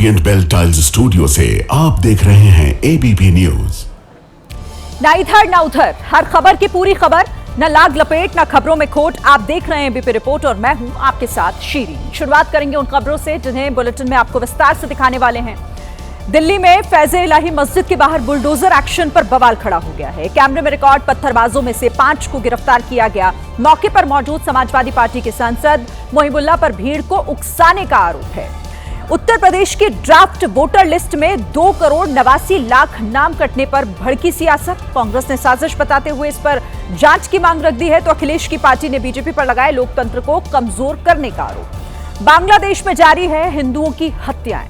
Orient bell tiles studio से आप देख रहे हैं एबीपी न्यूज। ना इधर ना उधर, हर खबर की पूरी खबर, न लाग लपेट न खबरों में खोट। आप देख रहे हैं एबीपी रिपोर्ट और मैं हूं आपके साथ शीरीन। शुरुआत करेंगे उन खबरों से जिन्हें बुलेटिन में आपको विस्तार से दिखाने वाले हैं। दिल्ली में फैज़े इलाही मस्जिद के बाहर बुलडोजर एक्शन पर बवाल खड़ा हो गया है। कैमरे में रिकॉर्ड पत्थरबाजों में से 5 को गिरफ्तार किया गया। मौके पर मौजूद समाजवादी पार्टी के सांसद मोहिबुल्लाह पर भीड़ को उकसाने का आरोप है। उत्तर प्रदेश की ड्राफ्ट वोटर लिस्ट में 2 करोड़ 89 लाख नाम कटने पर भड़की सियासत। कांग्रेस ने साजिश बताते हुए इस पर जांच की मांग रख दी है, तो अखिलेश की पार्टी ने बीजेपी पर लगाए लोकतंत्र को कमजोर करने का आरोप। बांग्लादेश में जारी है हिंदुओं की हत्याएं।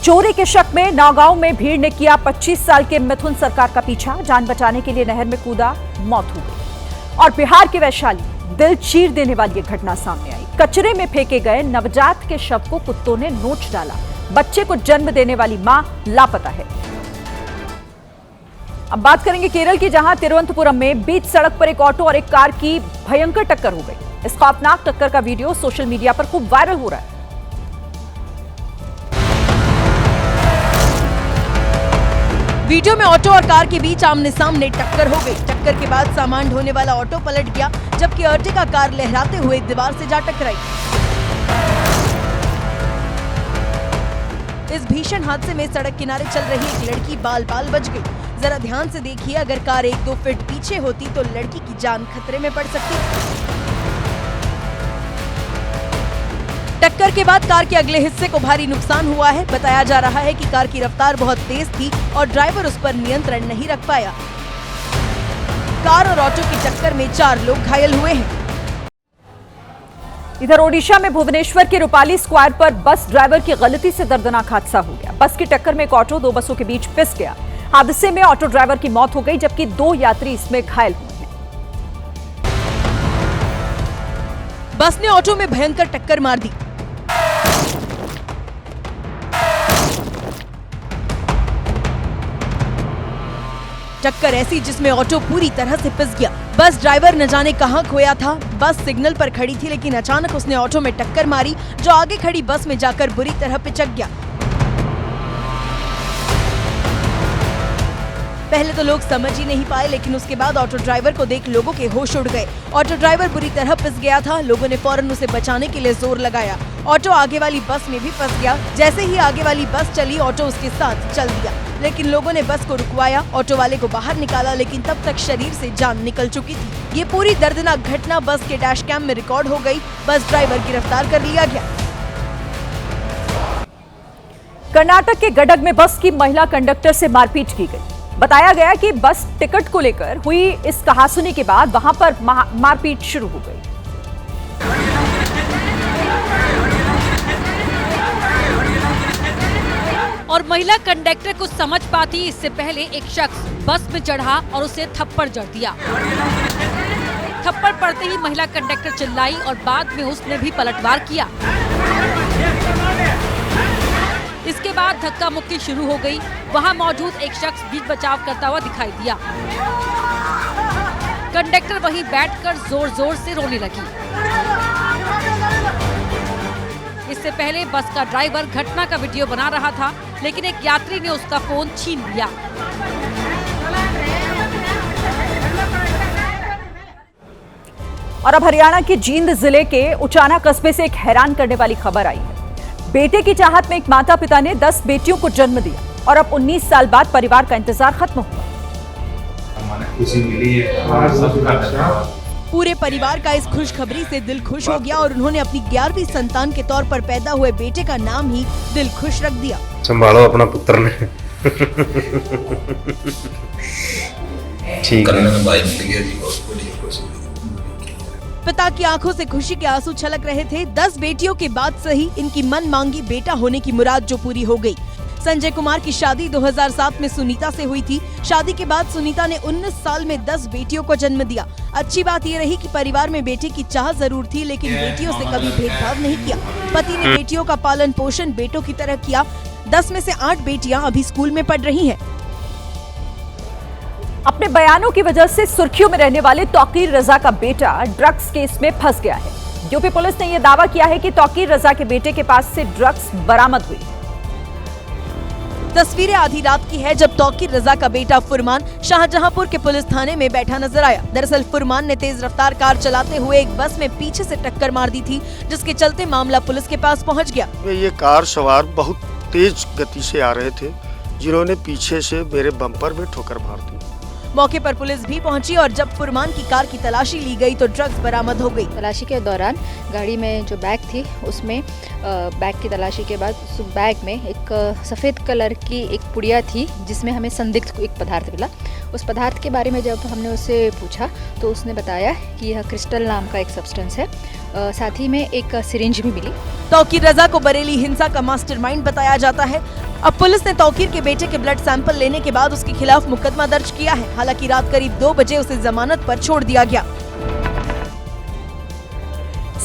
चोरी के शक में नौगांव में भीड़ ने किया 25 साल के मिथुन सरकार का पीछा। जान बचाने के लिए नहर में कूदा, मौत हो गई। और बिहार के वैशाली, दिल चीर देने वाली एक घटना सामने आई। कचरे में फेंके गए नवजात के शव को कुत्तों ने नोच डाला। बच्चे को जन्म देने वाली मां लापता है। अब बात करेंगे केरल की, जहां तिरुवनंतपुरम में बीच सड़क पर एक ऑटो और एक कार की भयंकर टक्कर हो गई। इस खौफनाक टक्कर का वीडियो सोशल मीडिया पर खूब वायरल हो रहा है। वीडियो में ऑटो और कार के बीच आमने सामने टक्कर हो गई। टक्कर के बाद सामान ढोने वाला ऑटो पलट गया, जबकि अर्टिगा कार लहराते हुए दीवार से जा टकराई। इस भीषण हादसे में सड़क किनारे चल रही एक लड़की बाल बाल बच गई। जरा ध्यान से देखिए, अगर कार 1-2 फीट पीछे होती तो लड़की की जान खतरे में पड़ सकती। टक्कर के बाद कार के अगले हिस्से को भारी नुकसान हुआ है। बताया जा रहा है कि कार की रफ्तार बहुत तेज थी और ड्राइवर उस पर नियंत्रण नहीं रख पाया। कार और ऑटो की टक्कर में 4 लोग घायल हुए हैं। इधर ओडिशा में भुवनेश्वर के रूपाली स्क्वायर पर बस ड्राइवर की गलती से दर्दनाक हादसा हो गया। बस की टक्कर में एक ऑटो 2 बसों के बीच फिस गया। हादसे में ऑटो ड्राइवर की मौत हो गई, जबकि 2 यात्री इसमें घायल हुए हैं। बस ने ऑटो में भयंकर टक्कर मार दी। टक्कर ऐसी जिसमें ऑटो पूरी तरह से पिस गया। बस ड्राइवर न जाने कहां खोया था। बस सिग्नल पर खड़ी थी, लेकिन अचानक उसने ऑटो में टक्कर मारी, जो आगे खड़ी बस में जाकर बुरी तरह पिचक गया। पहले तो लोग समझ ही नहीं पाए, लेकिन उसके बाद ऑटो ड्राइवर को देख लोगों के होश उड़ गए। ऑटो ड्राइवर बुरी तरह पिस गया था। लोगों ने फौरन उसे बचाने के लिए जोर लगाया। ऑटो आगे वाली बस में भी फंस गया। जैसे ही आगे वाली बस चली, ऑटो उसके साथ चल दिया, लेकिन लोगों ने बस को रुकवाया, ऑटो वाले को बाहर निकाला, लेकिन तब तक शरीर से जान निकल चुकी थी। ये पूरी दर्दनाक घटना बस के डैश कैम में रिकॉर्ड हो गई। बस ड्राइवर गिरफ्तार कर लिया गया। कर्नाटक के गडग में बस की महिला कंडक्टर से मारपीट की गई। बताया गया कि बस टिकट को लेकर हुई इस कहासुनी के बाद वहां पर मारपीट शुरू हो गई। और महिला कंडक्टर कुछ समझ पाती इससे पहले एक शख्स बस में चढ़ा और उसे थप्पड़ जड़ दिया। थप्पड़ पड़ते ही महिला कंडक्टर चिल्लाई और बाद में उसने भी पलटवार किया। इसके बाद धक्का मुक्की शुरू हो गई। वहां मौजूद एक शख्स बीच बचाव करता हुआ दिखाई दिया। कंडक्टर वहीं बैठकर जोर जोर से रोने लगी। इससे पहले बस का ड्राइवर घटना का वीडियो बना रहा था, लेकिन एक यात्री ने उसका फोन छीन लिया। और अब हरियाणा के जींद जिले के उचाना कस्बे से एक हैरान करने वाली खबर आई है। बेटे की चाहत में एक माता पिता ने 10 बेटियों को जन्म दिया और अब 19 साल बाद परिवार का इंतजार खत्म हुआ। पूरे परिवार का इस खुशखबरी से दिल खुश हो गया और उन्होंने अपनी 11वीं संतान के तौर पर पैदा हुए बेटे का नाम ही दिल खुश रख दिया। संभालो अपना पुत्र ने। ठीक है। पिता की आंखों से खुशी के आंसू छलक रहे थे। 10 बेटियों के बाद सही इनकी मन मांगी बेटा होने की मुराद जो पूरी हो गई। संजय कुमार की शादी 2007 में सुनीता से हुई थी। शादी के बाद सुनीता ने 19 साल में 10 बेटियों को जन्म दिया। अच्छी बात ये रही कि परिवार में बेटे की चाह जरूर थी, लेकिन बेटियों से कभी भेदभाव नहीं किया। पति ने बेटियों का पालन पोषण बेटों की तरह किया। 10 में से 8 बेटियां अभी स्कूल में पढ़ रही हैं। अपने बयानों की वजह से सुर्खियों में रहने वाले तौकीर रजा का बेटा ड्रग्स केस में फंस गया है। यूपी पुलिस ने यह दावा किया है कि तौकीर रजा के बेटे के पास से ड्रग्स बरामद हुई। तस्वीरें आधी रात की है जब तौकीर रजा का बेटा फुरमान शाहजहांपुर के पुलिस थाने में बैठा नजर आया। दरअसल फुरमान ने तेज रफ्तार कार चलाते हुए एक बस में पीछे से टक्कर मार दी थी, जिसके चलते मामला पुलिस के पास पहुंच गया। ये कार सवार बहुत तेज गति से आ रहे थे, जिन्होंने पीछे से मेरे बम्पर में ठोकर मार दी। मौके पर पुलिस भी पहुंची और जब फुरमान की कार की तलाशी ली गई तो ड्रग्स बरामद हो गई। तलाशी के दौरान गाड़ी में जो बैग थी उसमें बैग की तलाशी के बाद उस बैग में एक सफ़ेद कलर की एक पुड़िया थी, जिसमें हमें संदिग्ध एक पदार्थ मिला। उस पदार्थ के बारे में जब हमने उससे पूछा तो उसने बताया कि यह क्रिस्टल नाम का एक सब्सटेंस है। साथ ही में एक सिरिंज भी मिली। तौकीर रजा को बरेली हिंसा का मास्टरमाइंड बताया जाता है। अब पुलिस ने तौकीर के बेटे के ब्लड सैंपल लेने के बाद उसके खिलाफ मुकदमा दर्ज किया है। हालांकि रात करीब 2 बजे उसे जमानत पर छोड़ दिया गया।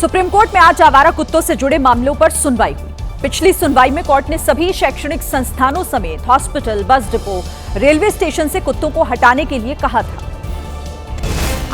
सुप्रीम कोर्ट में आज आवारा कुत्तों से जुड़े मामलों पर सुनवाई हुई। पिछली सुनवाई में कोर्ट ने सभी शैक्षणिक संस्थानों समेत hospital, bus depot, railway station से कुत्तों को हटाने के लिए कहा था।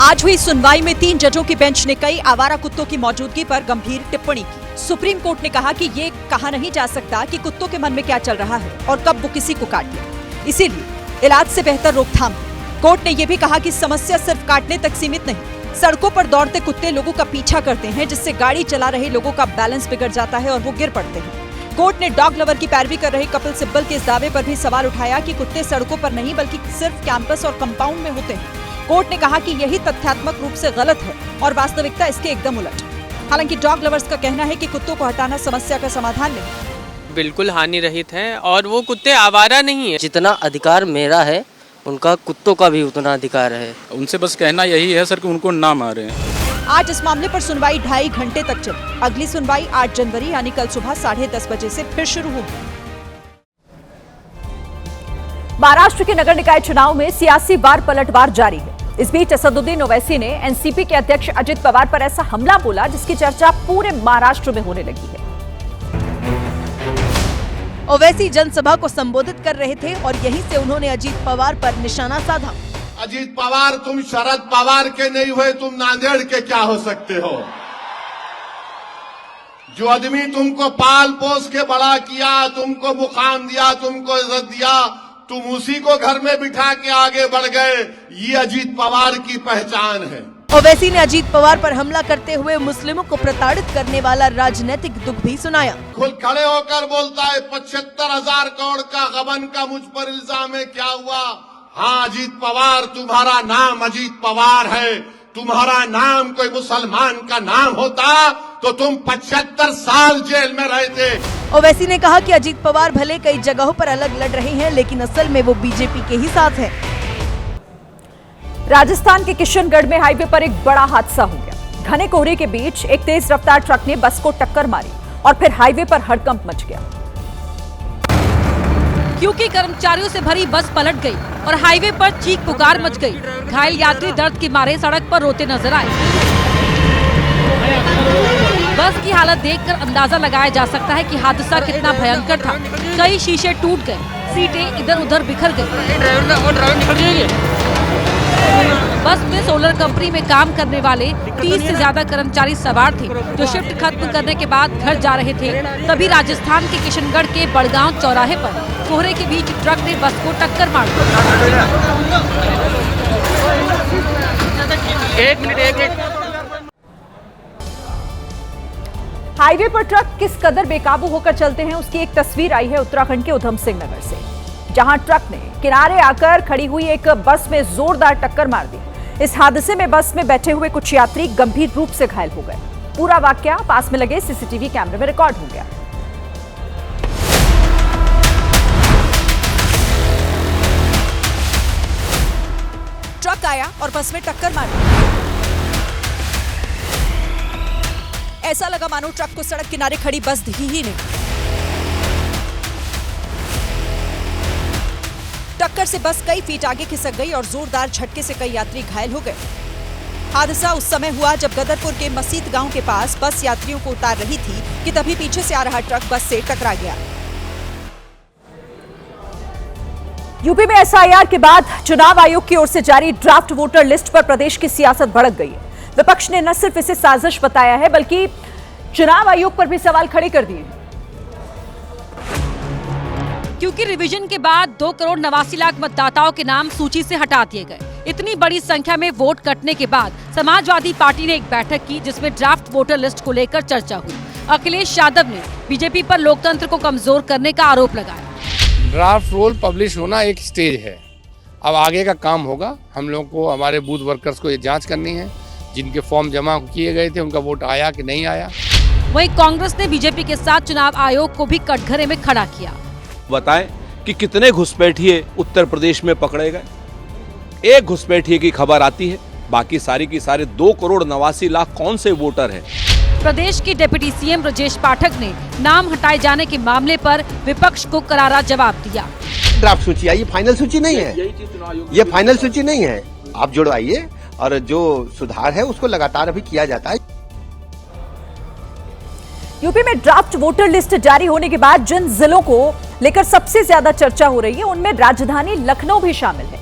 आज हुई सुनवाई में 3 जजों की बेंच ने कई आवारा कुत्तों की मौजूदगी पर गंभीर टिप्पणी की। सुप्रीम कोर्ट ने कहा कि ये कहा नहीं जा सकता कि कुत्तों के मन में क्या चल रहा है और कब वो किसी को काट ले, इसीलिए इलाज से बेहतर रोकथाम है। कोर्ट ने ये भी कहा कि समस्या सिर्फ काटने तक सीमित नहीं, सड़कों पर दौड़ते कुत्ते लोगों का पीछा करते हैं, जिससे गाड़ी चला रहे लोगों का बैलेंस बिगड़ जाता है और वो गिर पड़ते हैं। कोर्ट ने डॉग लवर की पैरवी कर रहे कपिल सिब्बल के इस दावे पर भी सवाल उठाया कि कुत्ते सड़कों पर नहीं बल्कि सिर्फ कैंपस और कंपाउंड में होते हैं। कोर्ट ने कहा कि यही तथ्यात्मक रूप से गलत है और वास्तविकता इसके एकदम उलट। हालांकि डॉग लवर्स का कहना है कि कुत्तों को हटाना समस्या का समाधान नहीं, बिल्कुल हानि रहित है और वो कुत्ते आवारा नहीं है। जितना अधिकार मेरा है उनका कुत्तों का भी उतना अधिकार है। उनसे बस कहना यही है सर कि उनको ना मारें। आज इस मामले पर सुनवाई 2.5 घंटे तक चली। अगली सुनवाई 8 जनवरी यानी कल सुबह 10:30 बजे से फिर शुरू होगी। महाराष्ट्र के नगर निकाय चुनाव में सियासी वार पलटवार जारी है। इस बीच असदुद्दीन ओवैसी ने एनसीपी के अध्यक्ष अजित पवार पर ऐसा हमला बोला जिसकी चर्चा पूरे महाराष्ट्र में होने लगी है। ओवैसी जनसभा को संबोधित कर रहे थे और यहीं से उन्होंने अजित पवार पर निशाना साधा। अजित पवार, तुम शरद पवार के नहीं हुए, तुम नांदेड़ के क्या हो सकते हो? जो आदमी तुमको पाल पोस के बड़ा किया, तुमको मुकाम दिया, तुमको इज्जत दिया, तुम उसी को घर में बिठा के आगे बढ़ गए। ये अजित पवार की पहचान है। ओवैसी ने अजित पवार पर हमला करते हुए मुस्लिमों को प्रताड़ित करने वाला राजनीतिक दुख भी सुनाया। खुद खड़े होकर बोलता है 75,000 करोड़ का गबन का मुझ पर इल्जाम है, क्या हुआ? हाँ अजित पवार, तुम्हारा नाम अजित पवार है। तुम्हारा नाम कोई मुसलमान का नाम होता तो तुम 75 साल जेल में रहते। ओवैसी ने कहा कि अजित पवार भले कई जगहों पर अलग लड़ रहे हैं, लेकिन असल में वो बीजेपी के ही साथ है। राजस्थान के किशनगढ़ में हाईवे पर एक बड़ा हादसा हो गया। घने कोहरे के बीच एक तेज रफ्तार ट्रक ने बस को टक्कर मारी और फिर हाईवे पर हड़कंप मच गया। क्योंकि कर्मचारियों से भरी बस पलट गई और हाईवे पर चीख पुकार मच गई। घायल यात्री दर्द के मारे सड़क पर रोते नजर आए। बस की हालत देखकर अंदाजा लगाया जा सकता है कि हादसा कितना भयंकर था। कई शीशे टूट गए, सीटें इधर उधर बिखर गई। बस में सोलर कंपनी में काम करने वाले 30 से ज्यादा कर्मचारी सवार थे, जो शिफ्ट खत्म करने के बाद घर जा रहे थे। तभी राजस्थान के किशनगढ़ के बड़गांव चौराहे पर कोहरे के बीच ट्रक ने बस को टक्कर मार दी। एक मिनट। हाईवे पर ट्रक किस कदर बेकाबू होकर चलते हैं उसकी एक तस्वीर आई है उत्तराखंड के उधम सिंह नगर से, जहां ट्रक ने किनारे आकर खड़ी हुई एक बस में जोरदार टक्कर मार दी। इस हादसे में बस में बैठे हुए कुछ यात्री गंभीर रूप से घायल हो गए। पूरा वाकया पास में लगे सीसीटीवी कैमरे में रिकॉर्ड हो गया। ट्रक आया और बस में टक्कर मारी। ऐसा लगा मानो ट्रक को सड़क किनारे खड़ी बस दिखी ही नहीं। टक्कर से बस कई फीट आगे खिसक गई और जोरदार झटके से कई यात्री घायल हो गए। हादसा उस समय हुआ जब गदरपुर के मसीत गांव के पास बस यात्रियों को उतार रही थी कि तभी पीछे से आ रहा ट्रक बस से टकरा गया। यूपी में एसआईआर के बाद चुनाव आयोग की ओर से जारी ड्राफ्ट वोटर लिस्ट पर प्रदेश की सियासत भड़क गई है। विपक्ष ने न सिर्फ इसे साजिश बताया है बल्कि चुनाव आयोग पर भी सवाल खड़े कर दिए। क्योंकि रिवीजन के बाद 2,89,00,000 मतदाताओं के नाम सूची से हटा दिए गए। इतनी बड़ी संख्या में वोट कटने के बाद समाजवादी पार्टी ने एक बैठक की जिसमें ड्राफ्ट वोटर लिस्ट को लेकर चर्चा हुई। अखिलेश यादव ने बीजेपी पर लोकतंत्र को कमजोर करने का आरोप लगाया। ड्राफ्ट रोल पब्लिश होना एक स्टेज है, अब आगे का काम होगा। हम लोग को हमारे बूथ वर्कर्स को ये जांच करनी है, जिनके फॉर्म जमा किए गए थे उनका वोट आया कि नहीं आया। वहीं कांग्रेस ने बीजेपी के साथ चुनाव आयोग को भी कटघरे में खड़ा किया। बताएं कि कितने घुसपैठिए उत्तर प्रदेश में पकड़े गए। एक घुसपैठिए की खबर आती है, बाकी सारी की सारे 2,89,00,000 कौन से वोटर हैं। प्रदेश के डिप्टी सीएम ब्रजेश पाठक ने नाम हटाए जाने के मामले पर विपक्ष को करारा जवाब दिया। ड्राफ्ट सूची आई, फाइनल सूची नहीं है, ये फाइनल सूची नहीं है। आप जुड़वाइए और जो सुधार है उसको लगातार अभी किया जाता है। यूपी में ड्राफ्ट वोटर लिस्ट जारी होने के बाद जिन जिलों को लेकर सबसे ज्यादा चर्चा हो रही है उनमें राजधानी लखनऊ भी शामिल है,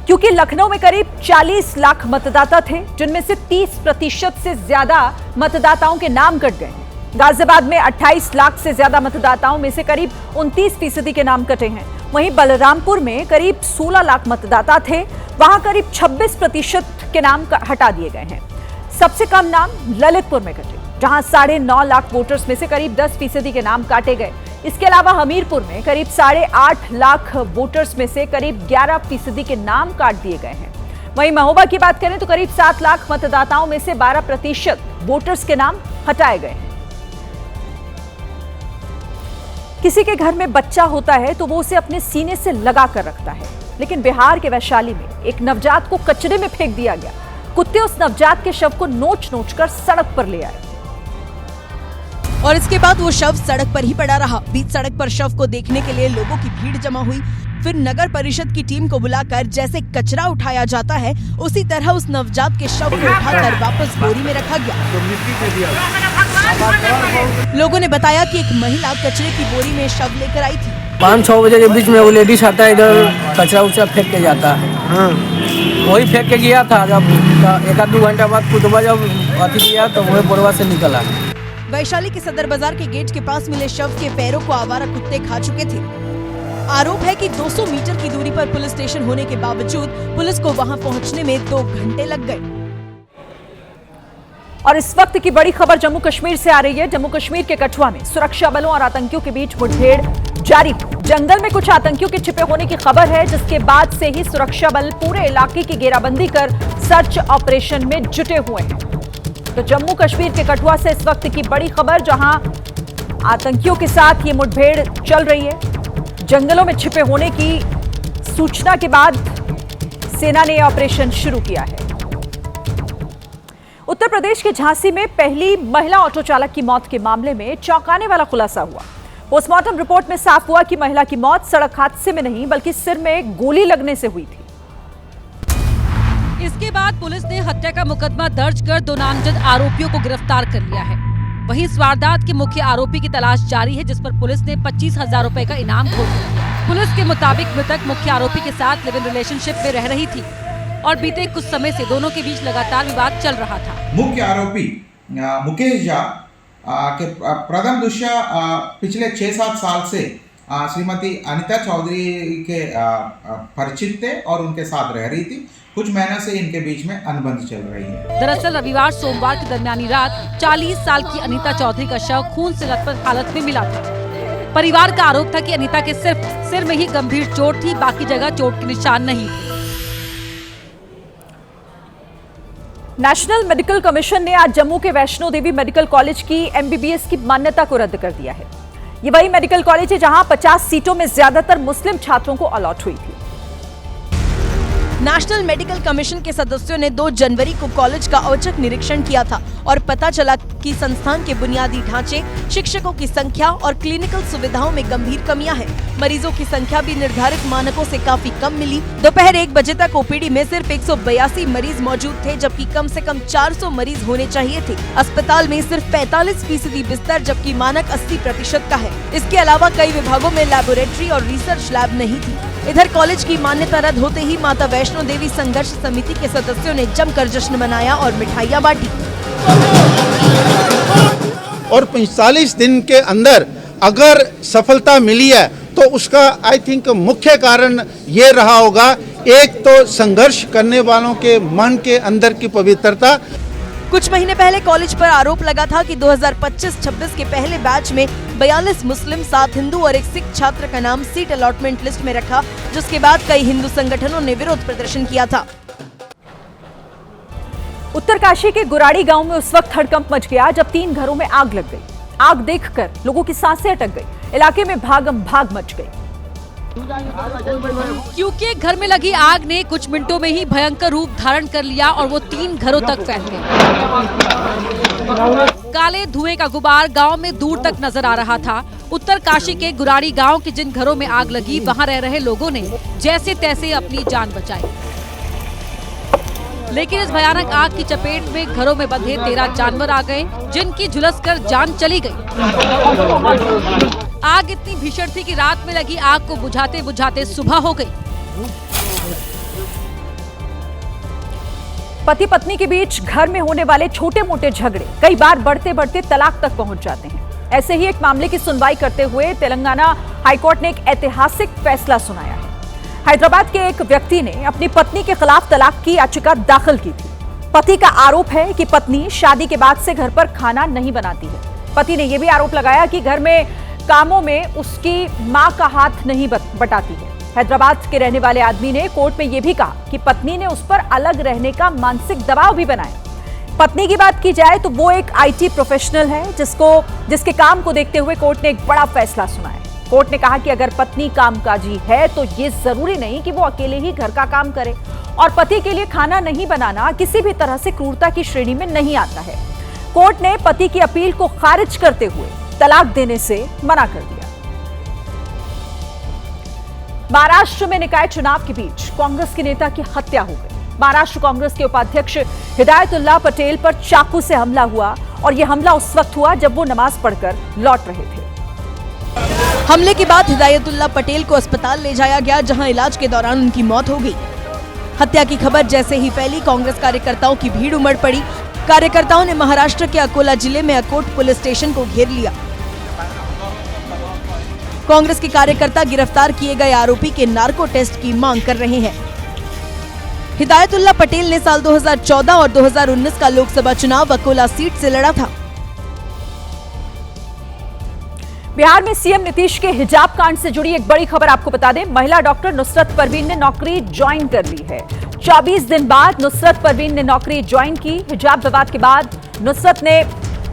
क्योंकि लखनऊ में करीब 40 लाख मतदाता थे, जिनमें से 30% से ज्यादा मतदाताओं के नाम कट गए हैं। गाजियाबाद में 28 लाख से ज्यादा मतदाताओं में से करीब 29% के नाम कटे हैं। वहीं बलरामपुर में करीब 16 लाख मतदाता थे, वहां करीब 26% के नाम हटा दिए गए हैं। सबसे कम नाम ललितपुर में कटे, जहां 9.5 लाख वोटर्स में से करीब 10% के नाम काटे गए। इसके अलावा हमीरपुर में करीब 8.5 लाख वोटर्स में से करीब 11% के नाम काट दिए गए हैं। वहीं महोबा की बात करें तो करीब 7 लाख मतदाताओं में से 12% वोटर्स के नाम हटाए गए हैं। किसी के घर में बच्चा होता है तो वो उसे अपने सीने से लगा कर रखता है, लेकिन बिहार के वैशाली में एक नवजात को कचरे में फेंक दिया गया। कुत्ते उस नवजात के शव को नोच कर सड़क पर ले आए और इसके बाद वो शव सड़क पर ही पड़ा रहा। बीच सड़क पर शव को देखने के लिए लोगों की भीड़ जमा हुई। फिर नगर परिषद की टीम को बुलाकर जैसे कचरा उठाया जाता है उसी तरह उस नवजात के शव को उठाकर वापस बोरी में रखा गया। लोगों ने बताया कि एक महिला कचरे की बोरी में शव लेकर आई थी। 5-6 बजे के बीच में वो लेडीज आता है, इधर कचरा उचरा फेंक के जाता है। वही फेंक के गया था, जब 1-2 घंटा बाद कुतुबा जब अति किया तो वही बोरवा से निकला। वैशाली के सदर बाजार के गेट के पास मिले शव के पैरों को आवारा कुत्ते खा चुके थे। आरोप है कि 200 मीटर की दूरी पर पुलिस स्टेशन होने के बावजूद पुलिस को वहां पहुंचने में 2 घंटे लग गए। और इस वक्त की बड़ी खबर जम्मू कश्मीर से आ रही है। जम्मू कश्मीर के कठुआ में सुरक्षा बलों और आतंकियों के बीच मुठभेड़ जारी। जंगल में कुछ आतंकियों के छिपे होने की खबर है, जिसके बाद से ही सुरक्षा बल पूरे इलाके की घेराबंदी कर सर्च ऑपरेशन में जुटे हुए हैं। तो जम्मू कश्मीर के कठुआ से इस वक्त की बड़ी खबर, जहां आतंकियों के साथ ये मुठभेड़ चल रही है। जंगलों में छिपे होने की सूचना के बाद सेना ने ऑपरेशन शुरू किया है। उत्तर प्रदेश के झांसी में पहली महिला ऑटो चालक की मौत के मामले में चौंकाने वाला खुलासा हुआ। पोस्टमार्टम रिपोर्ट में साफ हुआ कि महिला की मौत सड़क हादसे में नहीं बल्कि सिर में गोली लगने से हुई थी। इसके बाद पुलिस ने हत्या का मुकदमा दर्ज कर 2 नामजद आरोपियों को गिरफ्तार कर लिया है। वहीं इस वारदात के मुख्य आरोपी की तलाश जारी है, जिस पर पुलिस ने 25,000 रुपए का इनाम घोषित किया। पुलिस के मुताबिक मृतक मुख्य आरोपी के साथ लिव इन रिलेशनशिप में रह रही थी और बीते कुछ समय से दोनों के बीच लगातार विवाद चल रहा था। मुख्य आरोपी मुकेश झा के प्रथम दृश्य पिछले 6-7 साल से श्रीमती अनिता चौधरी के परिचित थे और उनके साथ रह रही थी। कुछ महीनों से इनके बीच में अनबन चल रही है। दरअसल रविवार सोमवार की दरमियानी रात 40 साल की अनिता चौधरी का शव खून से लथपथ हालत में मिला था। परिवार का आरोप था कि अनिता के सिर्फ सिर में ही गंभीर चोट थी, बाकी जगह चोट के निशान नहीं थे। नेशनल मेडिकल कमीशन ने आज जम्मू के वैष्णो देवी मेडिकल कॉलेज की MBBS की मान्यता को रद्द कर दिया है। ये वही मेडिकल कॉलेज है जहां 50 सीटों में ज्यादातर मुस्लिम छात्रों को अलॉट हुई थी। नेशनल मेडिकल कमीशन के सदस्यों ने 2 जनवरी को कॉलेज का औचक निरीक्षण किया था और पता चला कि संस्थान के बुनियादी ढांचे, शिक्षकों की संख्या और क्लिनिकल सुविधाओं में गंभीर कमियां हैं। मरीजों की संख्या भी निर्धारित मानकों से काफी कम मिली। दोपहर 1 बजे तक ओपीडी में सिर्फ 182 मरीज मौजूद थे, जबकि कम से कम 400 मरीज होने चाहिए थे। अस्पताल में सिर्फ 45% बिस्तर, जबकि मानक 80% का है। इसके अलावा कई विभागों में लैबोरेटरी और रिसर्च लैब नहीं थी। इधर कॉलेज की मान्यता रद्द होते ही माता वैष्णो देवी संघर्ष समिति के सदस्यों ने जमकर जश्न मनाया और मिठाइयां बांटी। और 45 दिन के अंदर अगर सफलता मिली है तो तो उसका आई थिंक मुख्य कारण ये रहा होगा, एक तो संघर्ष करने वालों के मन के अंदर की पवित्रता। कुछ महीने पहले कॉलेज पर आरोप लगा था कि 2025-26 के पहले बैच में 42 मुस्लिम, 7 हिंदू और एक सिख छात्र का नाम सीट अलॉटमेंट लिस्ट में रखा, जिसके बाद कई हिंदू संगठनों ने विरोध प्रदर्शन किया था। उत्तरकाशी के गुराड़ी गांव में उस वक्त हड़कंप मच गया जब 3 घरों में आग लग गई। आग देखकर लोगों की सांसें अटक गई, इलाके में भागम भाग मच गई। क्योंकि घर में लगी आग ने कुछ मिनटों में ही भयंकर रूप धारण कर लिया और वो 3 घरों तक फैल गई। काले धुएं का गुबार गांव में दूर तक नजर आ रहा था। उत्तरकाशी के गुराड़ी गांव के जिन घरों में आग लगी, वहां रह रहे लोगों ने जैसे तैसे अपनी जान बचाई, लेकिन इस भयानक आग की चपेट में घरों में बंधे 13 जानवर आ गए, जिनकी झुलसकर जान चली गई। आग इतनी भीषण थी कि रात में लगी आग को बुझाते बुझाते सुबह हो गई। पति पत्नी के बीच घर में होने वाले छोटे मोटे झगड़े कई बार बढ़ते बढ़ते तलाक तक पहुंच जाते हैं। ऐसे ही एक मामले की सुनवाई करते हुए तेलंगाना हाईकोर्ट ने एक ऐतिहासिक फैसला सुनाया है। हैदराबाद के एक व्यक्ति ने अपनी पत्नी के खिलाफ तलाक की याचिका दाखिल की थी। पति का आरोप है कि पत्नी शादी के बाद से घर पर खाना नहीं बनाती है। पति ने यह भी आरोप लगाया कि घर में कामों में उसकी मां का हाथ नहीं बटाती है। हैदराबाद के रहने वाले आदमी ने कोर्ट में यह भी कहा कि पत्नी ने उस पर अलग रहने का मानसिक दबाव भी बनाया। पत्नी की बात की जाए तो वो एक आईटी प्रोफेशनल है, जिसके काम को देखते हुए कोर्ट ने एक बड़ा फैसला सुनाया। कोर्ट ने कहा कि अगर पत्नी कामकाजी है तो ये जरूरी नहीं कि वो अकेले ही घर का काम करे, और पति के लिए खाना नहीं बनाना किसी भी तरह से क्रूरता की श्रेणी में नहीं आता है। कोर्ट ने पति की अपील को खारिज करते हुए तलाक देने से मना कर दिया। महाराष्ट्र में निकाय चुनाव के बीच कांग्रेस के नेता की हत्या हो गई। महाराष्ट्र कांग्रेस के उपाध्यक्ष हिदायतुल्लाह पटेल पर चाकू से हमला हुआ, और यह हमला उस वक्त हुआ जब वो नमाज पढ़कर लौट रहे थे। हमले के बाद हिदायतुल्लाह पटेल को अस्पताल ले जाया गया, जहां इलाज के दौरान उनकी मौत हो गई। हत्या की खबर जैसे ही फैली, कांग्रेस कार्यकर्ताओं की भीड़ उमड़ पड़ी। कार्यकर्ताओं ने महाराष्ट्र के अकोला जिले में अकोट पुलिस स्टेशन को घेर लिया। कांग्रेस के कार्यकर्ता गिरफ्तार किए गए आरोपी के नार्को टेस्ट की मांग कर रहे हैं। हिदायतुल्लाह पटेल ने साल 2014 और 2019 का लोकसभा चुनाव अकोला सीट से लड़ा था। बिहार में सीएम नीतीश के हिजाब कांड से जुड़ी एक बड़ी खबर आपको बता दें। महिला डॉक्टर नुसरत परवीन ने नौकरी ज्वाइन कर ली है। 24 दिन बाद नुसरत परवीन ने नौकरी ज्वाइन की। हिजाब विवाद के बाद नुसरत ने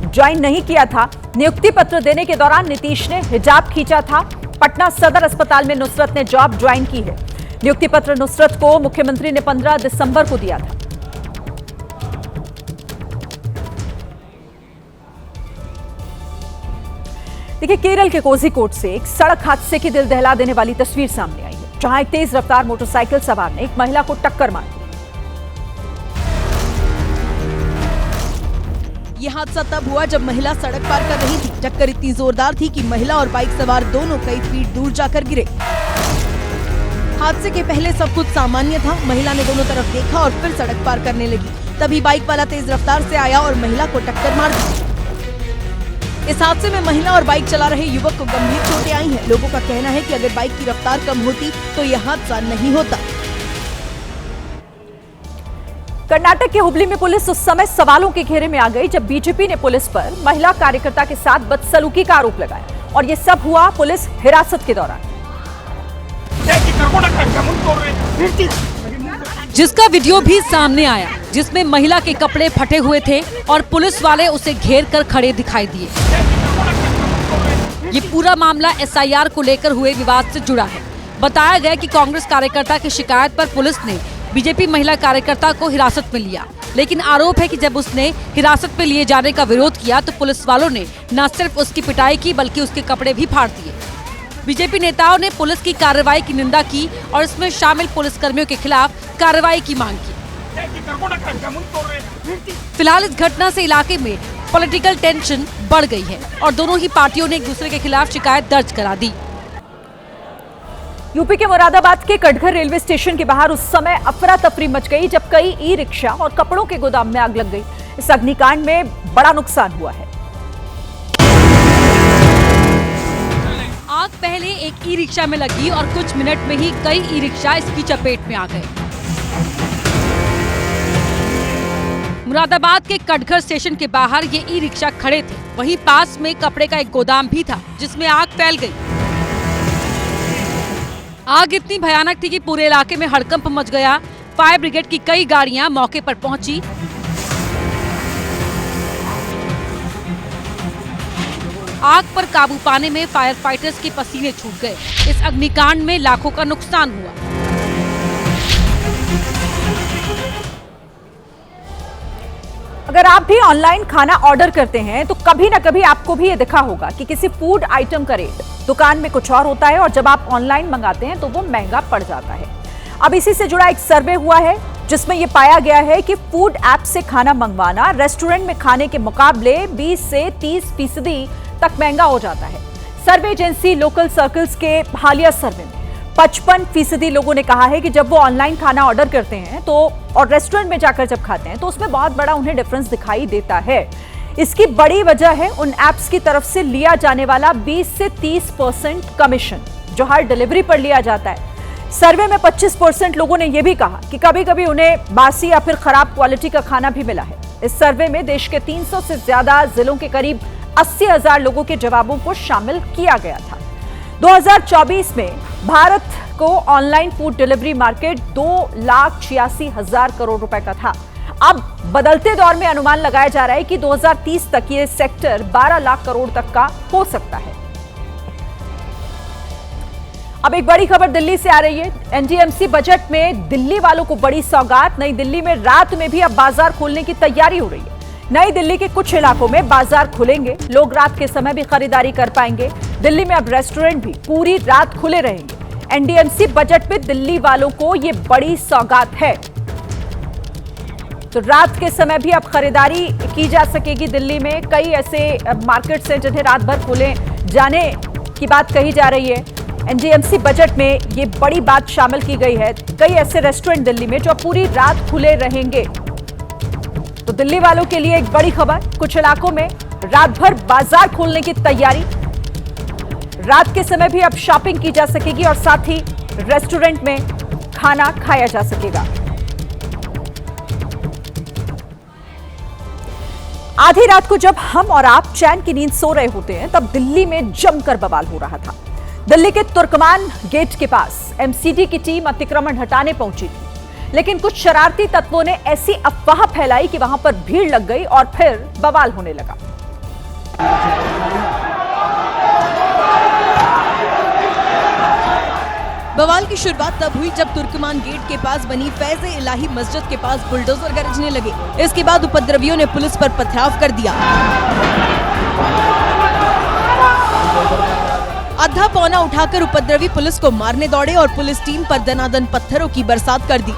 ज्वाइन नहीं किया था। नियुक्ति पत्र देने के दौरान नीतीश ने हिजाब खींचा था। पटना सदर अस्पताल में नुसरत ने जॉब ज्वाइन की है। नियुक्ति पत्र नुसरत को मुख्यमंत्री ने 15 दिसंबर को दिया था। देखिए, केरल के कोझिकोड से एक सड़क हादसे की दिल दहला देने वाली तस्वीर सामने आई है, जहां एक तेज रफ्तार मोटरसाइकिल सवार ने एक महिला को टक्कर मार दी। यह हादसा तब हुआ जब महिला सड़क पार कर रही थी। टक्कर इतनी जोरदार थी कि महिला और बाइक सवार दोनों कई फीट दूर जाकर गिरे। हादसे के पहले सब कुछ सामान्य था। महिला ने दोनों तरफ देखा और फिर सड़क पार करने लगी। तभी बाइक वाला तेज रफ्तार से आया और महिला को टक्कर मार दी। इस हादसे में महिला और बाइक चला रहे युवक को गंभीर चोटें आई हैं। लोगों का कहना है कि अगर बाइक की रफ्तार कम होती तो यह हादसा नहीं होता। कर्नाटक के हुबली में पुलिस उस समय सवालों के घेरे में आ गई जब बीजेपी ने पुलिस पर महिला कार्यकर्ता के साथ बदसलूकी का आरोप लगाया, और यह सब हुआ पुलिस हिरासत के दौरान। जिसका वीडियो भी सामने आया, जिसमें महिला के कपड़े फटे हुए थे और पुलिस वाले उसे घेर कर खड़े दिखाई दिए। ये पूरा मामला एसआईआर को लेकर हुए विवाद से जुड़ा है। बताया गया कि कांग्रेस कार्यकर्ता की शिकायत पर पुलिस ने बीजेपी महिला कार्यकर्ता को हिरासत में लिया, लेकिन आरोप है कि जब उसने हिरासत में लिए जाने का विरोध किया तो पुलिस वालों ने न सिर्फ उसकी पिटाई की बल्कि उसके कपड़े भी फाड़ दिए। बीजेपी नेताओं ने पुलिस की कार्रवाई की निंदा की और इसमें शामिल पुलिसकर्मियों के खिलाफ कार्रवाई की मांग की। फिलहाल इस घटना से इलाके में पॉलिटिकल टेंशन बढ़ गई है और दोनों ही पार्टियों ने एक दूसरे के खिलाफ शिकायत दर्ज करा दी। यूपी के मुरादाबाद के कटघर रेलवे स्टेशन के बाहर उस समय अफरा तफरी मच गई जब कई ई रिक्शा और कपड़ों के गोदाम में आग लग गई। इस अग्निकांड में बड़ा नुकसान हुआ है। आग पहले एक ई रिक्शा में लगी और कुछ मिनट में ही कई ई रिक्शा इसकी चपेट में आ गए। मुरादाबाद के कटघर स्टेशन के बाहर ये ई रिक्शा खड़े थे। वहीं पास में कपड़े का एक गोदाम भी था जिसमें आग फैल गई। आग इतनी भयानक थी कि पूरे इलाके में हड़कंप मच गया। फायर ब्रिगेड की कई गाड़ियां मौके पर पहुंची। आग पर काबू पाने में फायर फाइटर्स के पसीने छूट गए। इस अग्निकांड में लाखों का नुकसान हुआ। अगर आप भी ऑनलाइन खाना ऑर्डर करते हैं तो कभी ना कभी आपको भी ये दिखा होगा कि किसी फूड आइटम का रेट दुकान में कुछ और होता है और जब आप ऑनलाइन मंगाते हैं तो वो महंगा पड़ जाता है। अब इसी से जुड़ा एक सर्वे हुआ है जिसमें यह पाया गया है कि फूड ऐप से खाना मंगवाना रेस्टोरेंट में खाने के मुकाबले 20 से 30% तक महंगा हो जाता है। सर्वे एजेंसी लोकल सर्कल्स के हालिया सर्वे में 55% लोगों ने कहा है कि जब वो ऑनलाइन खाना ऑर्डर करते हैं तो और रेस्टोरेंट में जाकर जब खाते हैं तो उसमें बहुत बड़ा उन्हें डिफरेंस दिखाई देता है। इसकी बड़ी वजह है उन ऐप्स की तरफ से लिया जाने वाला 20 से 30% कमीशन जो हर डिलीवरी पर लिया जाता है। सर्वे में 25% लोगों ने यह भी कहा कि कभी कभी उन्हें बासी या फिर खराब क्वालिटी का खाना भी मिला है। इस सर्वे में देश के 300 से ज्यादा जिलों के करीब 80,000 लोगों के जवाबों को शामिल किया गया था। 2024 में भारत को online food delivery market 2,86,000 crore रुपए का था। अब बदलते दौर में अनुमान लगाया जा रहा है कि 2030 तक ये सेक्टर 12 लाख करोड़ तक का हो सकता है। अब एक बड़ी खबर दिल्ली से आ रही है। एनडीएमसी बजट में दिल्ली वालों को बड़ी सौगात। नई दिल्ली में रात में भी अब बाजार खोलने की तैयारी हो रही है। नई दिल्ली के कुछ इलाकों में बाजार खुलेंगे, लोग रात के समय भी खरीदारी कर पाएंगे। दिल्ली में अब रेस्टोरेंट भी पूरी रात खुले रहेंगे। एनडीएमसी बजट में दिल्ली वालों को ये बड़ी सौगात है। तो रात के समय भी अब खरीदारी की जा सकेगी। दिल्ली में कई ऐसे मार्केट्स हैं जिन्हें रात भर खुले जाने की बात कही जा रही है। एनडीएमसी बजट में ये बड़ी बात शामिल की गई है। कई ऐसे रेस्टोरेंट दिल्ली में जो पूरी रात खुले रहेंगे। तो दिल्ली वालों के लिए एक बड़ी खबर, कुछ इलाकों में रात भर बाजार खोलने की तैयारी। रात के समय भी अब शॉपिंग की जा सकेगी और साथ ही रेस्टोरेंट में खाना खाया जा सकेगा। आधी रात को जब हम और आप चैन की नींद सो रहे होते हैं तब दिल्ली में जमकर बवाल हो रहा था। दिल्ली के तुर्कमान गेट के पास एमसीडी की टीम अतिक्रमण हटाने पहुंची थी, लेकिन कुछ शरारती तत्वों ने ऐसी अफवाह फैलाई कि वहां पर भीड़ लग गई और फिर बवाल होने लगा। बवाल की शुरुआत तब हुई जब तुर्कमान गेट के पास बनी फैज़ इलाही मस्जिद के पास बुलडोजर गरजने लगे। इसके बाद उपद्रवियों ने पुलिस पर पथराव कर दिया। आधा पौना उठाकर उपद्रवी पुलिस को मारने दौड़े और पुलिस टीम पर दनादन पत्थरों की बरसात कर दी।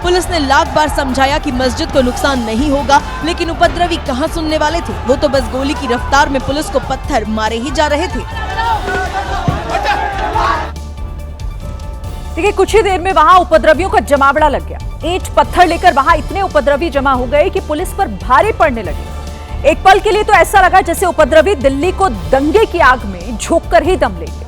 पुलिस ने लाख बार समझाया कि मस्जिद को नुकसान नहीं होगा, लेकिन उपद्रवी कहां सुनने वाले थे। वो तो बस गोली की रफ्तार में पुलिस को पत्थर मारे ही जा रहे थे। देखिए, कुछ ही देर में वहां उपद्रवियों का जमावड़ा लग गया। ईंट पत्थर लेकर वहां इतने उपद्रवी जमा हो गए कि पुलिस पर भारी पड़ने लगे। एक पल के लिए तो ऐसा लगा जैसे उपद्रवी दिल्ली को दंगे की आग में झोंककर ही दम लेंगे।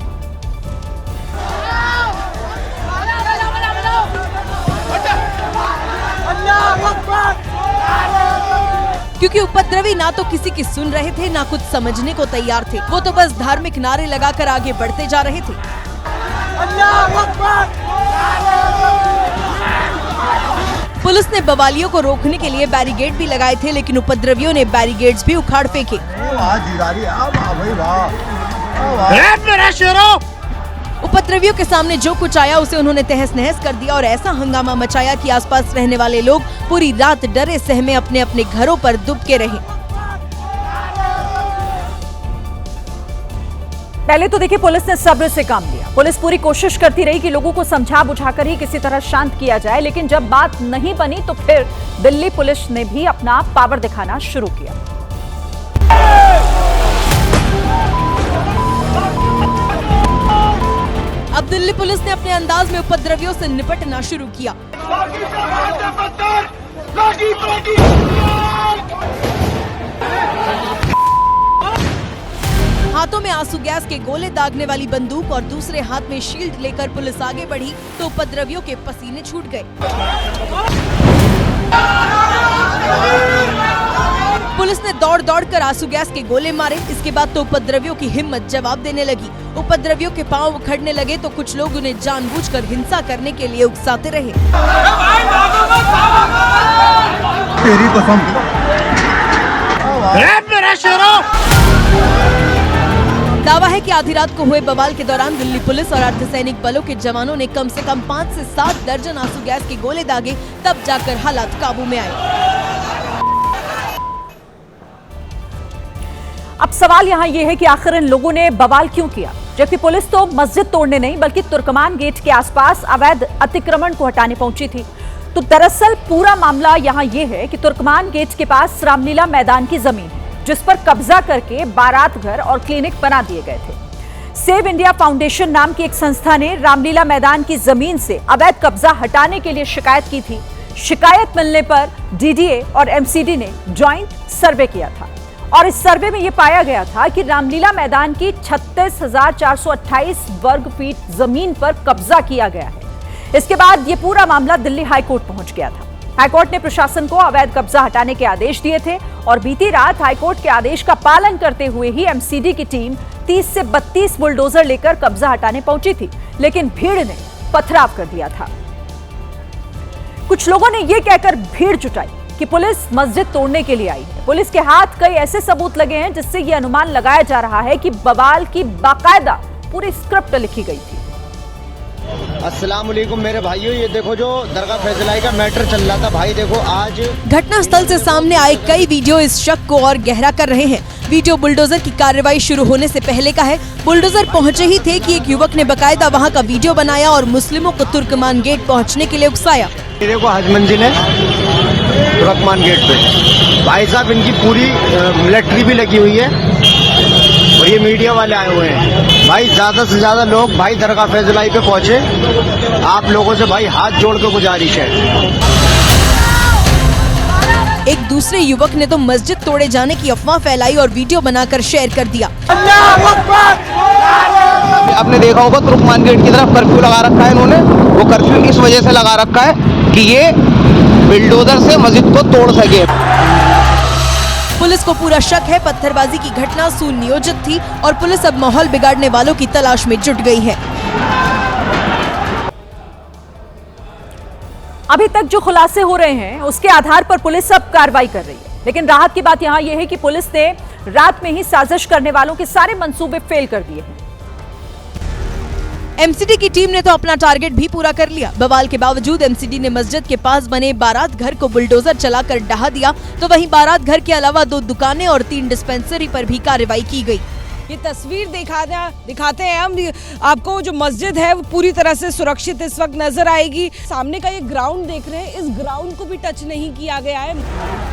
क्योंकि उपद्रवी ना तो किसी की सुन रहे थे, ना कुछ समझने को तैयार थे। वो तो बस धार्मिक नारे लगाकर आगे बढ़ते जा रहे थे। पुलिस ने बवालियों को रोकने के लिए बैरिकेड भी लगाए थे, लेकिन उपद्रवियों ने बैरिकेड्स भी उखाड़ फेंके। उपद्रवियों के सामने जो कुछ आया उसे उन्होंने तहस नहस कर दिया और ऐसा हंगामा मचाया कि आसपास रहने वाले लोग पूरी रात डरे सहमे अपने अपने घरों पर दुबके रहे। पहले तो देखिए, पुलिस ने सब्र से काम लिया। पुलिस पूरी कोशिश करती रही कि लोगों को समझा बुझाकर ही किसी तरह शांत किया जाए, लेकिन जब बात नहीं बनी तो फिर दिल्ली पुलिस ने भी अपना पावर दिखाना शुरू किया। अब दिल्ली पुलिस ने अपने अंदाज में उपद्रवियों से निपटना शुरू किया। हाथों में आंसू गैस के गोले दागने वाली बंदूक और दूसरे हाथ में शील्ड लेकर पुलिस आगे बढ़ी तो उपद्रवियों के पसीने छूट गए। पुलिस ने दौड़ कर आंसू गैस के गोले मारे। इसके बाद तो उपद्रवियों की हिम्मत जवाब देने लगी। उपद्रवियों के पांव उखड़ने लगे तो कुछ लोग उन्हें जानबूझकर हिंसा करने के लिए उकसाते रहे। तेरी कसम। दावा है कि आधी रात को हुए बवाल के दौरान दिल्ली पुलिस और अर्धसैनिक बलों के जवानों ने कम से कम 5 से 7 दर्जन आंसू गैस के गोले दागे, तब जाकर हालात काबू में आए। अब सवाल यहाँ ये है कि आखिर इन लोगों ने बवाल क्यों किया, जबकि पुलिस तो मस्जिद तोड़ने नहीं बल्कि तुर्कमान गेट के आसपास अवैध अतिक्रमण को हटाने पहुंची थी। तो दरअसल पूरा मामला यहाँ ये है कि तुर्कमान गेट के पास रामलीला मैदान की जमीन है जिस पर कब्जा करके बारात घर और क्लिनिक बना दिए गए थे। सेव इंडिया फाउंडेशन नाम की एक संस्था ने रामलीला मैदान की जमीन से अवैध कब्जा हटाने के लिए शिकायत की थी। शिकायत मिलने पर डीडीए और एमसीडी ने ज्वाइंट सर्वे किया था और इस सर्वे में यह पाया गया था कि रामलीला मैदान की 36,428 वर्ग फीट जमीन पर कब्जा किया गया है। इसके बाद यह पूरा मामला दिल्ली हाईकोर्ट पहुंच गया था। हाईकोर्ट ने प्रशासन को अवैध कब्जा हटाने के आदेश दिए थे और बीती रात हाईकोर्ट के आदेश का पालन करते हुए ही एमसीडी की टीम 30 से 32 बुलडोजर लेकर कब्जा हटाने पहुंची थी, लेकिन भीड़ ने पथराव कर दिया था। कुछ लोगों ने यह कहकर भीड़ जुटाई कि पुलिस मस्जिद तोड़ने के लिए आई है। पुलिस के हाथ कई ऐसे सबूत लगे हैं जिससे यह अनुमान लगाया जा रहा है कि बवाल की बाकायदा पूरी स्क्रिप्ट लिखी गई थी। अस्सलाम वालेकुम मेरे भाइयों, ये देखो जो दरगाह फैजलाई का मैटर चल रहा था भाई, देखो आज घटना स्थल से सामने आए कई वीडियो इस शक को और गहरा कर रहे हैं। वीडियो बुलडोजर की कार्रवाई शुरू होने से पहले का है। बुलडोजर पहुंचे ही थे कि एक युवक ने बकायदा वहां का वीडियो बनाया और मुस्लिमों को तुर्कमान गेट पहुंचने के लिए उकसाया। देखो हज मंजिल है तुर्कमान गेट पे, भाई साहब इनकी पूरी मिलिट्री भी लगी हुई है और ये मीडिया वाले आए हुए हैं। भाई ज्यादा से ज्यादा लोग भाई दरगाह फैजलाई पे पहुंचे। आप लोगों से भाई हाथ जोड़ के गुजारिश है। एक दूसरे युवक ने तो मस्जिद तोड़े जाने की अफवाह फैलाई और वीडियो बनाकर शेयर कर दिया। आपने देखा होगा तुर्कमान गेट की तरफ कर्फ्यू लगा रखा है इन्होंने। वो कर्फ्यू इस वजह से लगा रखा है कि ये बिल्डोजर से मस्जिद को तोड़ सके। पुलिस को पूरा शक है पत्थरबाजी की घटना सुनियोजित थी और पुलिस अब माहौल बिगाड़ने वालों की तलाश में जुट गई है। अभी तक जो खुलासे हो रहे हैं उसके आधार पर पुलिस अब कार्रवाई कर रही है, लेकिन राहत की बात यहां यह है कि पुलिस ने रात में ही साजिश करने वालों के सारे मंसूबे फेल कर दिए हैं। एमसीडी की टीम ने तो अपना टारगेट भी पूरा कर लिया। बवाल के बावजूद एमसीडी ने मस्जिद के पास बने बारात घर को बुलडोजर चलाकर ढहा दिया, तो वहीं बारात घर के अलावा 2 दुकानें और 3 डिस्पेंसरी पर भी कार्रवाई की गई। ये तस्वीर दिखाते हैं हम आपको। जो मस्जिद है वो पूरी तरह से सुरक्षित इस वक्त नजर आएगी। सामने का ये ग्राउंड देख रहे हैं, इस ग्राउंड को भी टच नहीं किया गया है।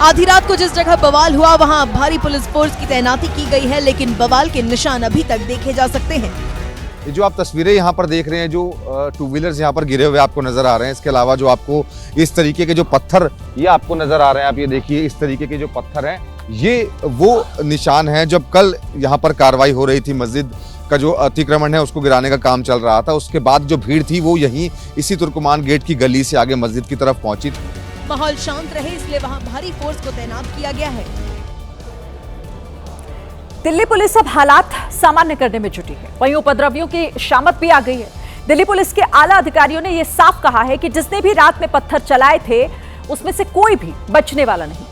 आधी रात को जिस जगह बवाल हुआ वहां भारी पुलिस फोर्स की तैनाती की गई है, लेकिन बवाल के निशान अभी तक देखे जा सकते हैं। जो आप तस्वीरें यहाँ पर देख रहे हैं, जो 2 व्हीलर्स यहाँ पर गिरे हुए आपको नजर आ रहे हैं, इसके अलावा जो आपको इस तरीके के जो पत्थर ये आपको नजर आ रहे हैं, आप ये देखिए इस तरीके के जो पत्थर हैं, ये वो निशान है जब कल यहाँ पर कार्रवाई हो रही थी। मस्जिद का जो अतिक्रमण है उसको गिराने का काम चल रहा था। उसके बाद जो भीड़ थी वो यहीं इसी तुर्कमान गेट की गली से आगे मस्जिद की तरफ पहुंची। माहौल शांत रहे इसलिए वहाँ भारी फोर्स को तैनात किया गया है। दिल्ली पुलिस अब हालात सामान्य करने में जुटी है, वहीं उपद्रवियों की शामत भी आ गई है। दिल्ली पुलिस के आला अधिकारियों ने यह साफ कहा है कि जिसने भी रात में पत्थर चलाए थे उसमें से कोई भी बचने वाला नहीं।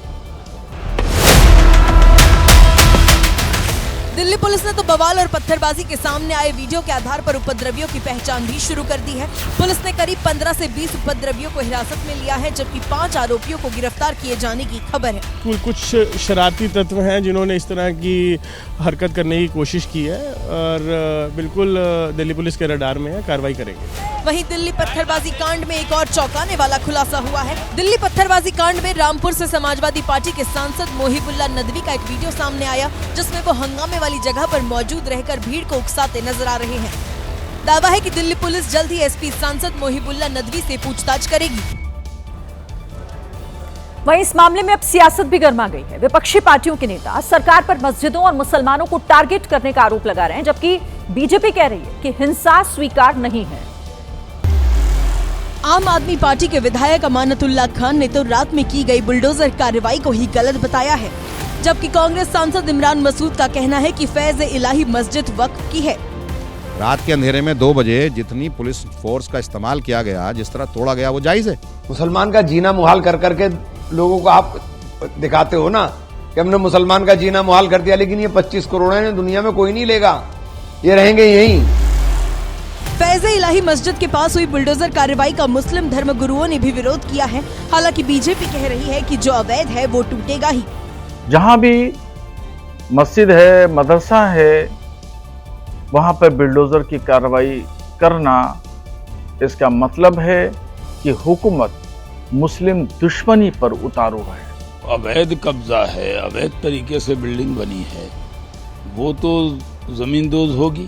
दिल्ली पुलिस ने तो बवाल और पत्थरबाजी के सामने आए वीडियो के आधार पर उपद्रवियों की पहचान भी शुरू कर दी है। पुलिस ने करीब 15 से 20 उपद्रवियों को हिरासत में लिया है, जबकि 5 आरोपियों को गिरफ्तार किए जाने की खबर है। कुछ शरारती तत्व हैं जिन्होंने इस तरह की हरकत करने की कोशिश की है और बिल्कुल दिल्ली पुलिस के रडार में है, कार्रवाई करेंगे। वहीं दिल्ली पत्थरबाजी कांड में एक और चौंकाने वाला खुलासा हुआ है। दिल्ली पत्थरबाजी कांड में रामपुर से समाजवादी पार्टी के सांसद मोहिबुल्ला नदवी का एक वीडियो सामने आया, जिसमें वो हंगामे वाली जगह पर मौजूद रहकर भीड़ को उकसाते नजर आ रहे हैं। दावा है कि दिल्ली पुलिस जल्द ही एसपी सांसद मोहिबुल्ला नदवी से पूछताछ करेगी। वहीं इस मामले में अब सियासत भी गर्मा गई है। विपक्षी पार्टियों के नेता सरकार पर मस्जिदों और मुसलमानों को टारगेट करने का आरोप लगा रहे हैं, जबकि बीजेपी कह रही है कि हिंसा स्वीकार नहीं है। आम आदमी पार्टी के विधायक अमानतुल्लाह खान ने तो रात में की गई बुलडोजर कार्रवाई को ही गलत बताया है, जबकि कांग्रेस सांसद इमरान मसूद का कहना है कि फैज इलाही मस्जिद वक्फ की है। रात के अंधेरे में 2 बजे जितनी पुलिस फोर्स का इस्तेमाल किया गया, जिस तरह तोड़ा गया, वो जायज है। मुसलमान का जीना मुहाल कर करके लोगों को आप दिखाते हो ना कि हमने मुसलमान का जीना मुहाल कर दिया, लेकिन ये 25 करोड़ है, दुनिया में कोई नहीं लेगा, ये रहेंगे यहीं। फैज़ इलाही मस्जिद के पास हुई बुलडोजर कार्रवाई का मुस्लिम धर्म गुरुओं ने भी विरोध किया है। हालांकि बीजेपी कह रही है कि जो अवैध है वो टूटेगा ही। जहां भी मस्जिद है, मदरसा है, वहां पर बुलडोजर की कार्रवाई करना, इसका मतलब है कि हुकूमत मुस्लिम दुश्मनी पर उतारू है। अवैध कब्जा है, अवैध तरीके से बिल्डिंग बनी है, वो तो जमींदोज होगी।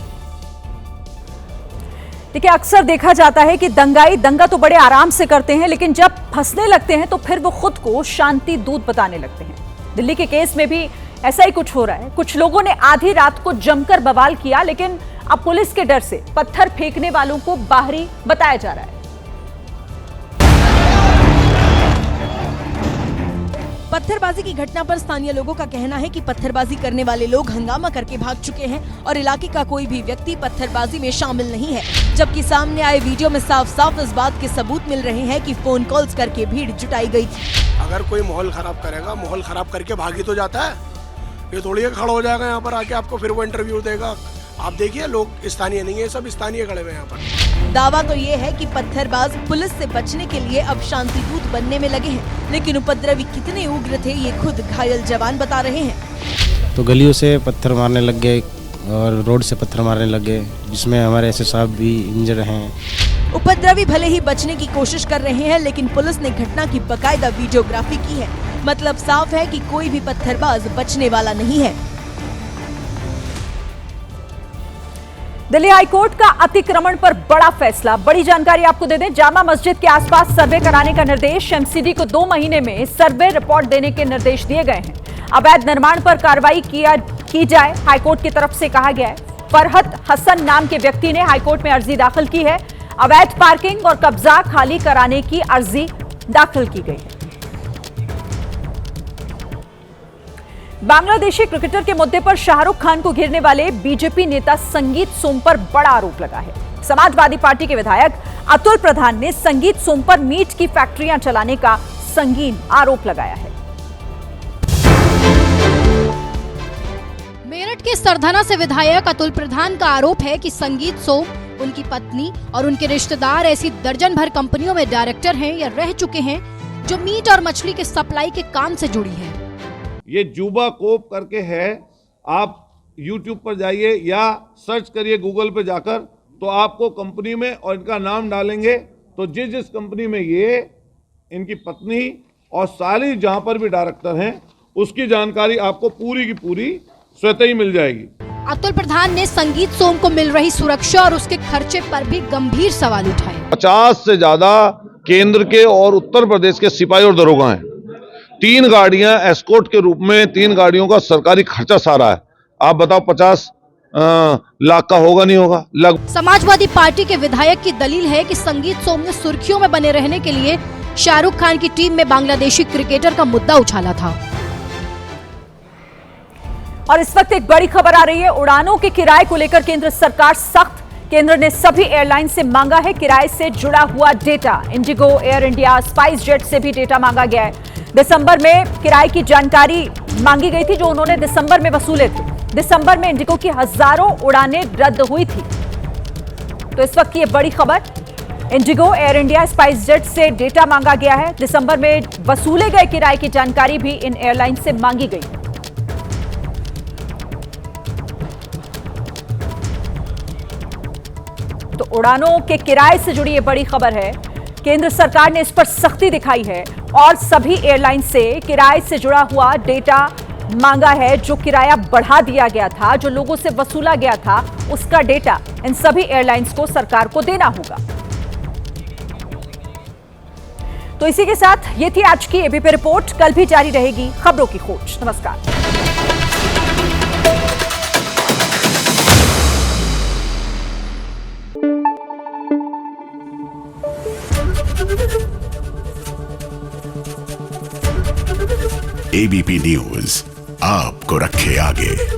देखिए, अक्सर देखा जाता है कि दंगाई दंगा तो बड़े आराम से करते हैं, लेकिन जब फंसने लगते हैं तो फिर वो खुद को शांति दूत बताने लगते हैं। दिल्ली के केस में भी ऐसा ही कुछ हो रहा है। कुछ लोगों ने आधी रात को जमकर बवाल किया, लेकिन अब पुलिस के डर से पत्थर फेंकने वालों को बाहरी बताया जा रहा है। पत्थरबाजी की घटना पर स्थानीय लोगों का कहना है कि पत्थरबाजी करने वाले लोग हंगामा करके भाग चुके हैं और इलाके का कोई भी व्यक्ति पत्थरबाजी में शामिल नहीं है, जबकि सामने आए वीडियो में साफ साफ इस बात के सबूत मिल रहे हैं कि फोन कॉल्स करके भीड़ जुटाई गई थी। अगर कोई माहौल खराब करेगा, माहौल खराब करके भागी तो जाता है, ये थोड़ी खड़ा हो जाएगा यहाँ पर आके आपको फिर वो इंटरव्यू देगा। आप देखिए, लोग स्थानीय नहीं है, सब स्थानीय खड़े हुए यहाँ पर। दावा तो ये है कि पत्थरबाज पुलिस से बचने के लिए अब शांति दूत बनने में लगे हैं, लेकिन उपद्रवी कितने उग्र थे ये खुद घायल जवान बता रहे हैं। तो गलियों से पत्थर मारने लग गए और रोड से पत्थर मारने लग गए, जिसमें हमारे एसएस साहब भी इंजर हैं। उपद्रवी भले ही बचने की कोशिश कर रहे हैं, लेकिन पुलिस ने घटना की बकायदा वीडियोग्राफी की है। मतलब साफ है कि कोई भी पत्थरबाज बचने वाला नहीं है। दिल्ली हाईकोर्ट का अतिक्रमण पर बड़ा फैसला। बड़ी जानकारी आपको दे दें, जामा मस्जिद के आसपास सर्वे कराने का निर्देश। एमसीडी को 2 महीने में सर्वे रिपोर्ट देने के निर्देश दिए गए हैं। अवैध निर्माण पर कार्रवाई की जाए, हाईकोर्ट की तरफ से कहा गया है। फरहत हसन नाम के व्यक्ति ने हाईकोर्ट में अर्जी दाखिल की है। अवैध पार्किंग और कब्जा खाली कराने की अर्जी दाखिल की गई है। बांग्लादेशी क्रिकेटर के मुद्दे पर शाहरुख खान को घेरने वाले बीजेपी नेता संगीत सोम पर बड़ा आरोप लगा है। समाजवादी पार्टी के विधायक अतुल प्रधान ने संगीत सोम पर मीट की फैक्ट्रियां चलाने का संगीन आरोप लगाया है। मेरठ के सरधना से विधायक अतुल प्रधान का आरोप है कि संगीत सोम, उनकी पत्नी और उनके रिश्तेदार ऐसी दर्जन भर कंपनियों में डायरेक्टर हैं या रह चुके हैं जो मीट और मछली के सप्लाई के काम से जुड़ी हैं। ये जुबा कोप करके है, आप YouTube पर जाइए या सर्च करिए गूगल पे जाकर, तो आपको कंपनी में और इनका नाम डालेंगे तो जिस जिस कंपनी में ये इनकी पत्नी और सारी जहां पर भी डायरेक्टर हैं उसकी जानकारी आपको पूरी की पूरी स्वतः ही मिल जाएगी। अतुल प्रधान ने संगीत सोम को मिल रही सुरक्षा और उसके खर्चे पर भी गंभीर सवाल उठाए। 50 से ज्यादा केंद्र के और उत्तर प्रदेश के सिपाही और दरोगा हैं। 3 गाड़ियां एस्कॉर्ट के रूप में, 3 गाड़ियों का सरकारी खर्चा सारा है। आप बताओ 50 लाख का होगा नहीं होगा। समाजवादी पार्टी के विधायक की दलील है कि संगीत सोम ने सुर्खियों में बने रहने के लिए शाहरुख खान की टीम में बांग्लादेशी क्रिकेटर का मुद्दा उछाला था। और इस वक्त एक बड़ी खबर आ रही है, उड़ानों के किराए को लेकर केंद्र सरकार सख्त। केंद्र ने सभी एयरलाइन से मांगा है किराए से जुड़ा हुआ data. Indigo, air India, spice jet से भी डेटा मांगा गया है। दिसंबर में किराए की जानकारी मांगी गई थी जो उन्होंने दिसंबर में वसूले थे। दिसंबर में इंडिगो की हजारों उड़ानें रद्द हुई थी। तो इस वक्त की ये बड़ी खबर, Indigo, air India, spice jet से डेटा मांगा गया है। दिसंबर में वसूले गए किराए की जानकारी भी इन एयरलाइन से मांगी गई। तो उड़ानों के किराए से जुड़ी ये बड़ी खबर है। केंद्र सरकार ने इस पर सख्ती दिखाई है और सभी एयरलाइन से किराए से जुड़ा हुआ डेटा मांगा है। जो किराया बढ़ा दिया गया था, जो लोगों से वसूला गया था, उसका डेटा इन सभी एयरलाइंस को सरकार को देना होगा। तो इसी के साथ ये थी आज की एबीपी रिपोर्ट। कल भी जारी रहेगी खबरों की खोज। नमस्कार। एबीपी न्यूज आपको रखे आगे।